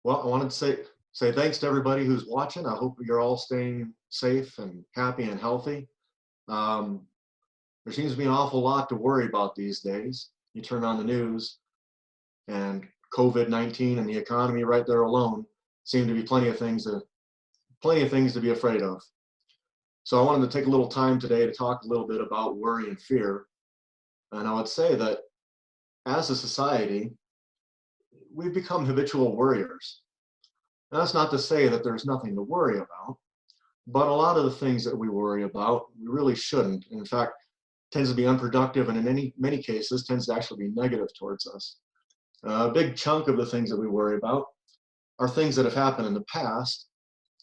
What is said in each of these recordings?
Well, I wanted to say thanks to everybody who's watching. I hope you're all staying safe and happy and healthy. Um, there seems to be an awful lot to worry about these days. You turn on the news, and COVID-19 and the economy right there alone seem to be plenty of things to be afraid of. So I wanted to take a little time today to talk a little bit about worry and fear. And I would say that as a society, we've become habitual worriers. And that's not to say that there's nothing to worry about. But a lot of the things that we worry about, we really shouldn't. In fact, tends to be unproductive and in many cases tends to actually be negative towards us. A big chunk of the things that we worry about are things that have happened in the past,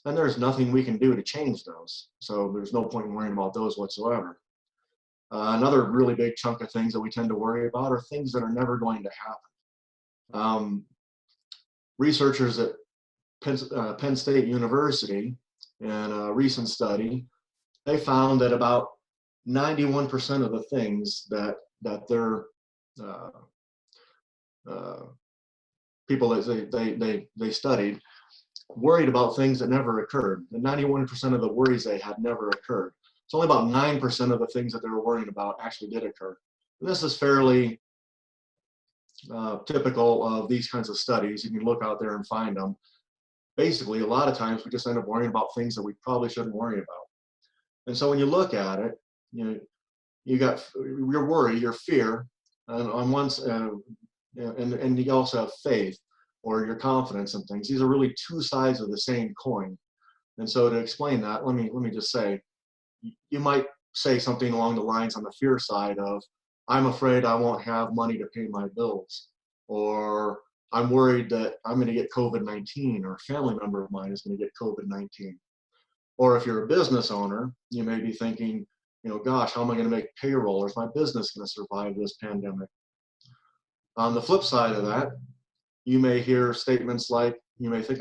and there's nothing we can do to change those. So there's no point in worrying about those whatsoever. Another really big chunk of things that we tend to worry about are things that are never going to happen. Um, Researchers at Penn State University in a recent study, they found that about 91% of the things that their uh, uh, people that they studied worried about things that never occurred. And 91% of the worries they had never occurred. It's only about 9% of the things that they were worrying about actually did occur. And this is fairly typical of these kinds of studies. You can look out there and find them. Basically, a lot of times we just end up worrying about things that we probably shouldn't worry about. And so when you look at it, you know, you got your worry, your fear, and on one and you also have faith or your confidence in things. These are really two sides of the same coin. And so to explain that, let me just say, you might say something along the lines on the fear side of, I'm afraid I won't have money to pay my bills, or I'm worried that I'm going to get COVID-19, or a family member of mine is going to get COVID-19. Or if you're a business owner, you may be thinking, gosh, how am I going to make payroll? Or is my business going to survive this pandemic? On the flip side of that, you may hear statements like,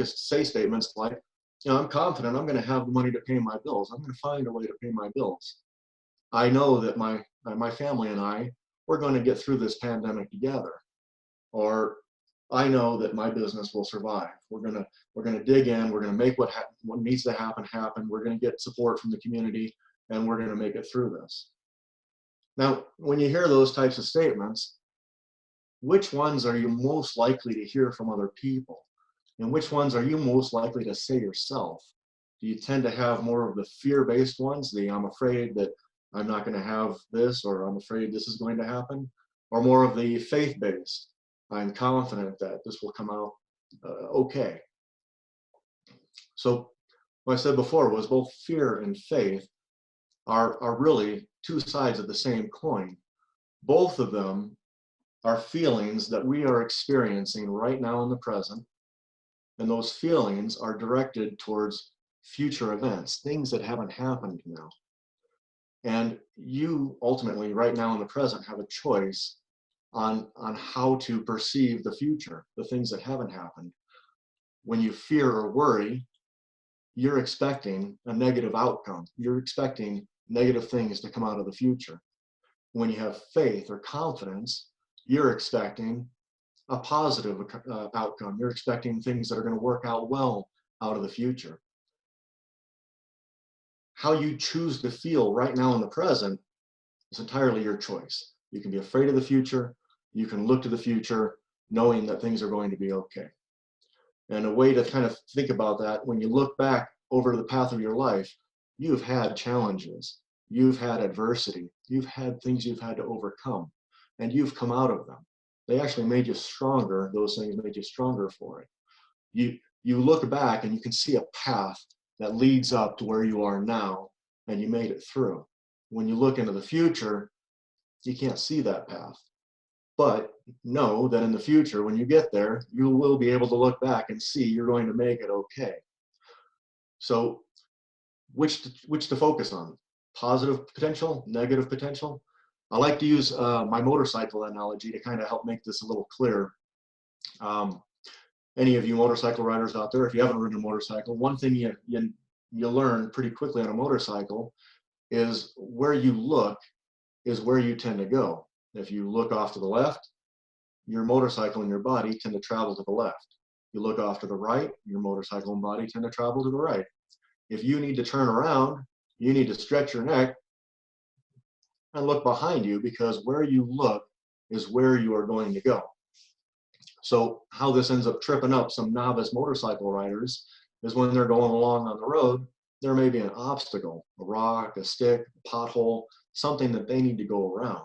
say statements like, I'm confident I'm going to have the money to pay my bills. I'm going to find a way to pay my bills. I know that my family and we're going to get through this pandemic together. Or I know that my business will survive. We're going to dig in. We're going to make what needs to happen happen. We're going to get support from the community, and we're going to make it through this. Now, when you hear those types of statements, which ones are you most likely to hear from other people? And which ones are you most likely to say yourself? Do you tend to have more of the fear-based ones, the I'm afraid that I'm not going to have this, or I'm afraid this is going to happen? Or more of the faith-based, I'm confident that this will come out okay? So what I said before was both fear and faith are really two sides of the same coin. Both of them are feelings that we are experiencing right now in the present, and those feelings are directed towards future events, things that haven't happened now. And you ultimately, right now in the present, have a choice on how to perceive the future, the things that haven't happened. When you fear or worry, you're expecting a negative outcome. You're expecting negative things to come out of the future. When you have faith or confidence, you're expecting a positive outcome. You're expecting things that are going to work out well out of the future. How you choose to feel right now in the present is entirely your choice. You can be afraid of the future. You can look to the future knowing that things are going to be okay. And a way to kind of think about that, when you look back over the path of your life, you've had challenges, you've had adversity, you've had things you've had to overcome, and you've come out of them. They actually made you stronger. Those things made you stronger for it. You look back and you can see a path that leads up to where you are now, and you made it through. When you look into the future, you can't see that path. But know that in the future, when you get there, you will be able to look back and see you're going to make it okay. So which to focus on? Positive potential, negative potential? I like to use my motorcycle analogy to kind of help make this a little clearer. Any of you motorcycle riders out there, if you haven't ridden a motorcycle, one thing you learn pretty quickly on a motorcycle is where you look is where you tend to go. If you look off to the left, your motorcycle and your body tend to travel to the left. You look off to the right, your motorcycle and body tend to travel to the right. If you need to turn around, you need to stretch your neck and look behind you, because where you look is where you are going to go. So how this ends up tripping up some novice motorcycle riders is when they're going along on the road, there may be an obstacle, a rock, a stick, a pothole, something that they need to go around.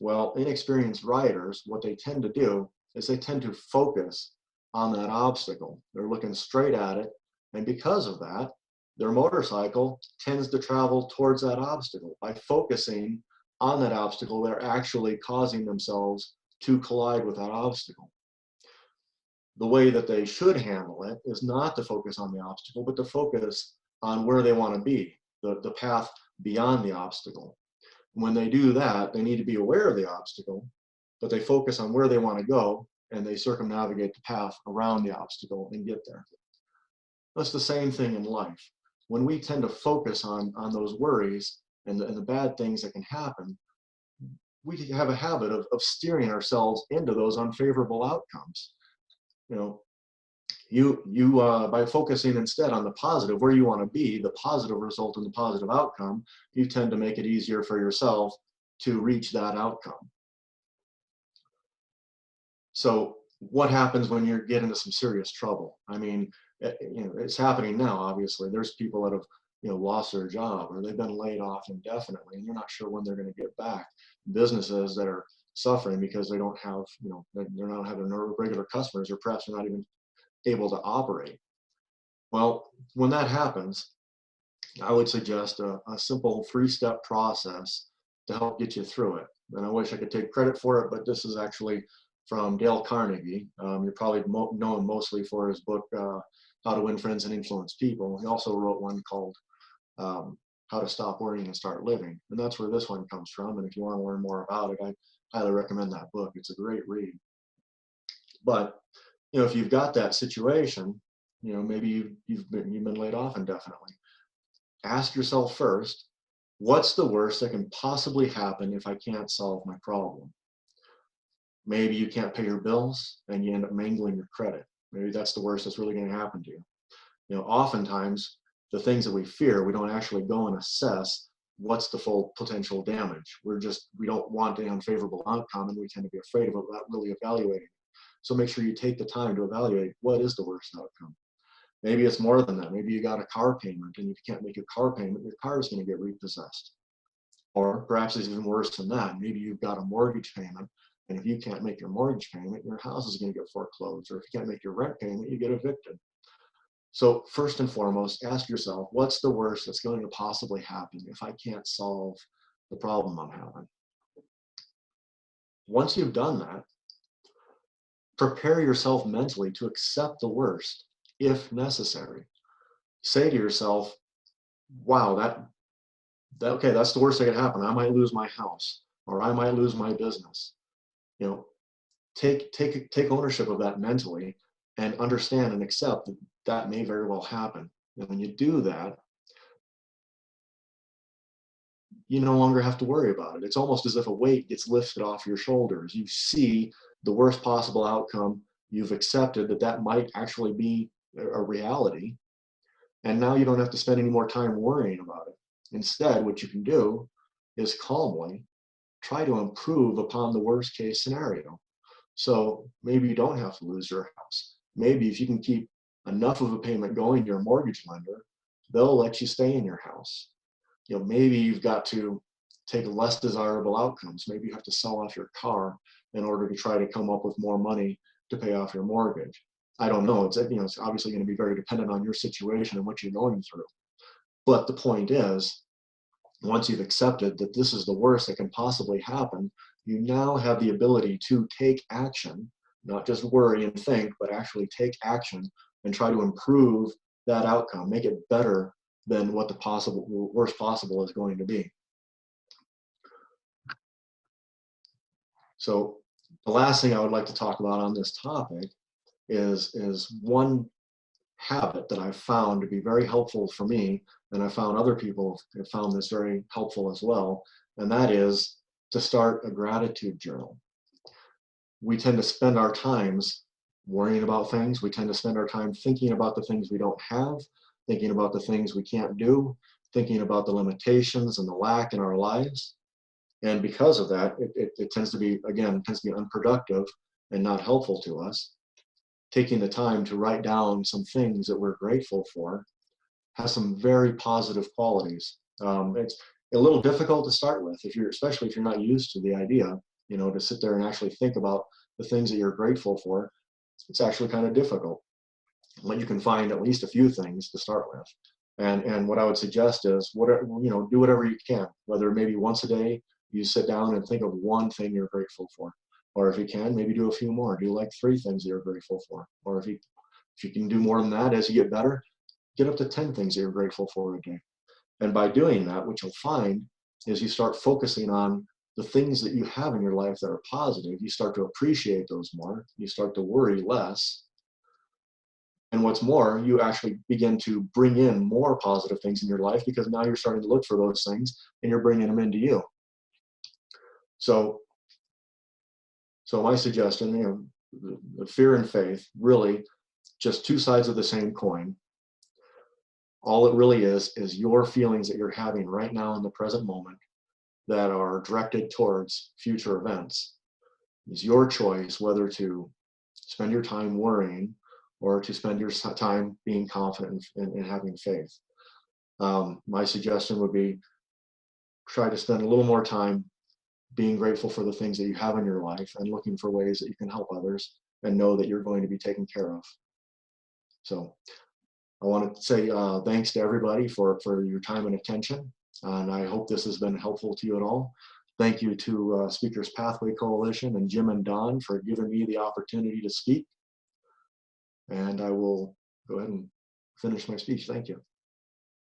Well, inexperienced riders, what they tend to do is they tend to focus on that obstacle. They're looking straight at it, and because of that, their motorcycle tends to travel towards that obstacle. By focusing on that obstacle, they're actually causing themselves to collide with that obstacle. The way that they should handle it is not to focus on the obstacle, but to focus on where they want to be, the path beyond the obstacle. When they do that, they need to be aware of the obstacle, but they focus on where they want to go, and they circumnavigate the path around the obstacle and get there. That's the same thing in life. When we tend to focus on those worries and the bad things that can happen, we have a habit of steering ourselves into those unfavorable outcomes. By focusing instead on the positive, where you want to be, the positive result and the positive outcome, you tend to make it easier for yourself to reach that outcome. So what happens when you get into some serious trouble? I mean, it's happening now, obviously. There's people that have lost their job, or they've been laid off indefinitely, and you're not sure when they're going to get back. Businesses that are suffering because they don't have, they're not having regular customers, or perhaps they're not even able to operate. Well, when that happens, I would suggest a simple 3-step process to help get you through it. And I wish I could take credit for it, but this is actually from Dale Carnegie. You're probably known mostly for his book, How to Win Friends and Influence People. He also wrote one called How to Stop Worrying and Start Living. And that's where this one comes from. And if you want to learn more about it, I highly recommend that book. It's a great read. But if you've got that situation, maybe you've been laid off indefinitely. Ask yourself first, what's the worst that can possibly happen if I can't solve my problem? Maybe you can't pay your bills and you end up mangling your credit. Maybe that's the worst that's really going to happen to you. Oftentimes the things that we fear, we don't actually go and assess what's the full potential damage. We don't want an unfavorable outcome, and we tend to be afraid of it without really evaluating. So make sure you take the time to evaluate what is the worst outcome. Maybe it's more than that. Maybe you got a car payment, and if you can't make a car payment, your car is going to get repossessed. Or perhaps it's even worse than that. Maybe you've got a mortgage payment, and if you can't make your mortgage payment, your house is going to get foreclosed. Or if you can't make your rent payment, you get evicted. So first and foremost, ask yourself, what's the worst that's going to possibly happen if I can't solve the problem I'm having? Once you've done that, prepare yourself mentally to accept the worst if necessary. Say to yourself, wow, okay, that's the worst that could happen. I might lose my house, or I might lose my business. Take ownership of that mentally, and understand and accept that may very well happen. And when you do that, you no longer have to worry about it. It's almost as if a weight gets lifted off your shoulders. You see the worst possible outcome. You've accepted that might actually be a reality. And now you don't have to spend any more time worrying about it. Instead, what you can do is calmly try to improve upon the worst case scenario. So maybe you don't have to lose your house. Maybe if you can keep enough of a payment going to your mortgage lender, they'll let you stay in your house. Maybe you've got to take less desirable outcomes. Maybe you have to sell off your car in order to try to come up with more money to pay off your mortgage. I don't know. It's obviously going to be very dependent on your situation and what you're going through. But the point is, once you've accepted that this is the worst that can possibly happen, you now have the ability to take action, not just worry and think, but actually take action and try to improve that outcome, make it better than what the worst possible is going to be. So the last thing I would like to talk about on this topic is one habit that I've found to be very helpful for me, and I found other people have found this very helpful as well, and that is to start a gratitude journal. We tend to spend our times worrying about things. We tend to spend our time thinking about the things we don't have, thinking about the things we can't do, thinking about the limitations and the lack in our lives. And because of that, it tends to be, again, tends to be unproductive and not helpful to us. Taking the time to write down some things that we're grateful for has some very positive qualities. It's a little difficult to start with, especially if you're not used to the idea, to sit there and actually think about the things that you're grateful for. It's actually kind of difficult, but you can find at least a few things to start with. And what I would suggest is, do whatever you can, whether maybe once a day you sit down and think of one thing you're grateful for, or if you can, maybe do a few more. Do like 3 things that you're grateful for, or if you can do more than that as you get better, get up to 10 things that you're grateful for a day. And by doing that, what you'll find is you start focusing on the things that you have in your life that are positive. You start to appreciate those more. You start to worry less. And what's more, you actually begin to bring in more positive things in your life, because now you're starting to look for those things and you're bringing them into you. So my suggestion, the fear and faith, really just 2 sides of the same coin. All it really is your feelings that you're having right now in the present moment that are directed towards future events. It's your choice whether to spend your time worrying or to spend your time being confident and having faith. My suggestion would be try to spend a little more time being grateful for the things that you have in your life and looking for ways that you can help others and know that you're going to be taken care of. So I want to say thanks to everybody for your time and attention, and I hope this has been helpful to you at all. Thank you to Speakers Pathway Coalition and Jim and Don for giving me the opportunity to speak. And I will go ahead and finish my speech. Thank you.